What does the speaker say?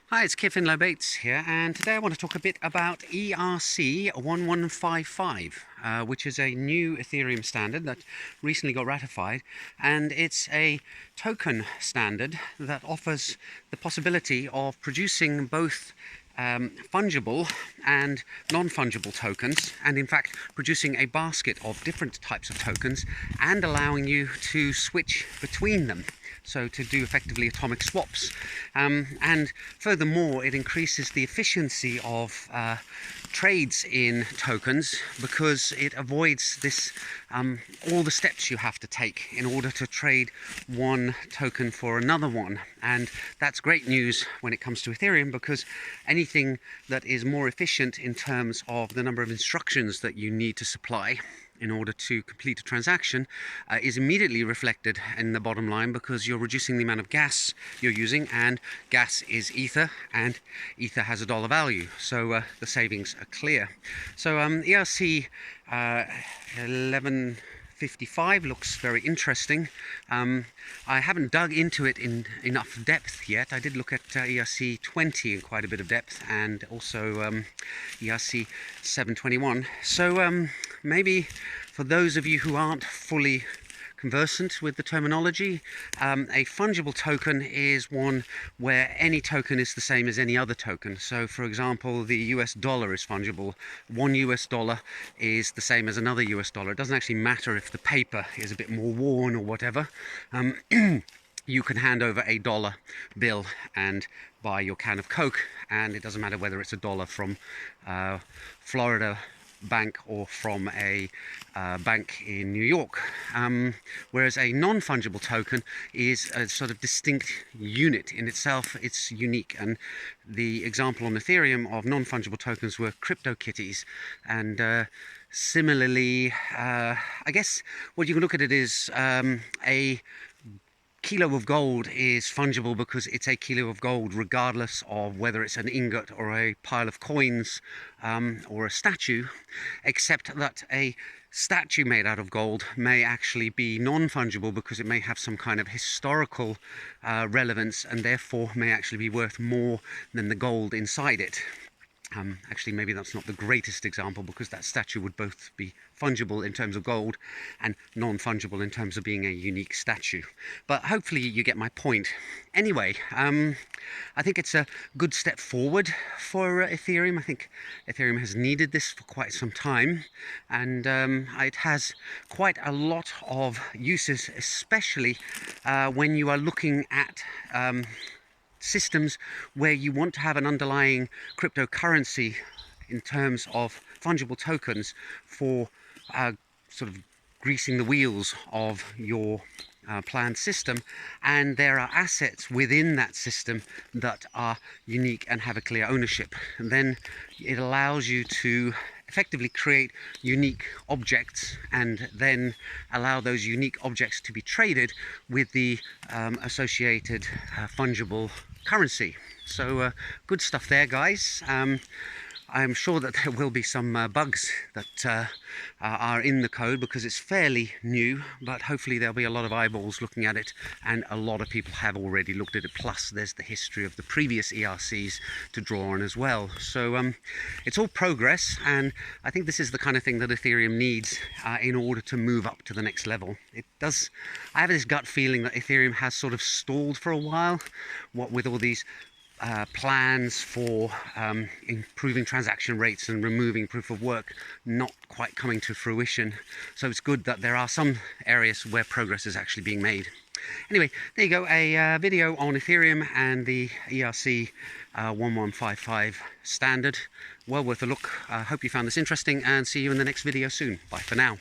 Hi, it's Kiffin Lobates here, and today I want to talk a bit about ERC 1155, which is a new Ethereum standard that recently got ratified, and it's a token standard that offers the possibility of producing both fungible and non-fungible tokens, and in fact producing a basket of different types of tokens and allowing you to switch between them, so to do effectively atomic swaps. And furthermore, it increases the efficiency of trades in tokens, because it avoids this all the steps you have to take in order to trade one token for another one. And that's great news when it comes to Ethereum, because anything that is more efficient in terms of the number of instructions that you need to supply in order to complete a transaction is immediately reflected in the bottom line, because you're reducing the amount of gas you're using, and gas is ether, and ether has a dollar value, so the savings are clear. So ERC 1155 looks very interesting. I haven't dug into it in enough depth yet. I did look at ERC 20 in quite a bit of depth, and also ERC 721. So maybe for those of you who aren't fully conversant with the terminology, a fungible token is one where any token is the same as any other token. So for example, the US dollar is fungible. One US dollar is the same as another US dollar. It doesn't actually matter if the paper is a bit more worn or whatever. You can hand over a dollar bill and buy your can of Coke, and it doesn't matter whether it's a dollar from Florida bank or from a bank in New York. Whereas a non-fungible token is a sort of distinct unit in itself. It's unique, and the example on Ethereum of non-fungible tokens were CryptoKitties. And similarly, I guess what you can look at it is a kilo of gold is fungible because it's a kilo of gold, regardless of whether it's an ingot or a pile of coins or a statue, except that a statue made out of gold may actually be non-fungible because it may have some kind of historical relevance, and therefore may actually be worth more than the gold inside it. Actually, maybe that's not the greatest example, because that statue would both be fungible in terms of gold and non-fungible in terms of being a unique statue. But hopefully you get my point. Anyway, I think it's a good step forward for Ethereum. I think Ethereum has needed this for quite some time, and it has quite a lot of uses, especially when you are looking at systems where you want to have an underlying cryptocurrency in terms of fungible tokens for sort of greasing the wheels of your planned system, and there are assets within that system that are unique and have a clear ownership. And then it allows you to effectively create unique objects, and then allow those unique objects to be traded with the associated fungible currency. So good stuff there, guys. I'm sure that there will be some bugs that are in the code, because it's fairly new, but hopefully there'll be a lot of eyeballs looking at it, and a lot of people have already looked at it. Plus there's the history of the previous ERCs to draw on as well. So it's all progress, and I think this is the kind of thing that Ethereum needs in order to move up to the next level. It does. I have this gut feeling that Ethereum has sort of stalled for a while, what with all these plans for improving transaction rates and removing proof of work not quite coming to fruition. So it's good that there are some areas where progress is actually being made. Anyway, there you go, a video on Ethereum and the ERC 1155 standard. Well worth a look. Hope you found this interesting, and see you in the next video soon. Bye for now.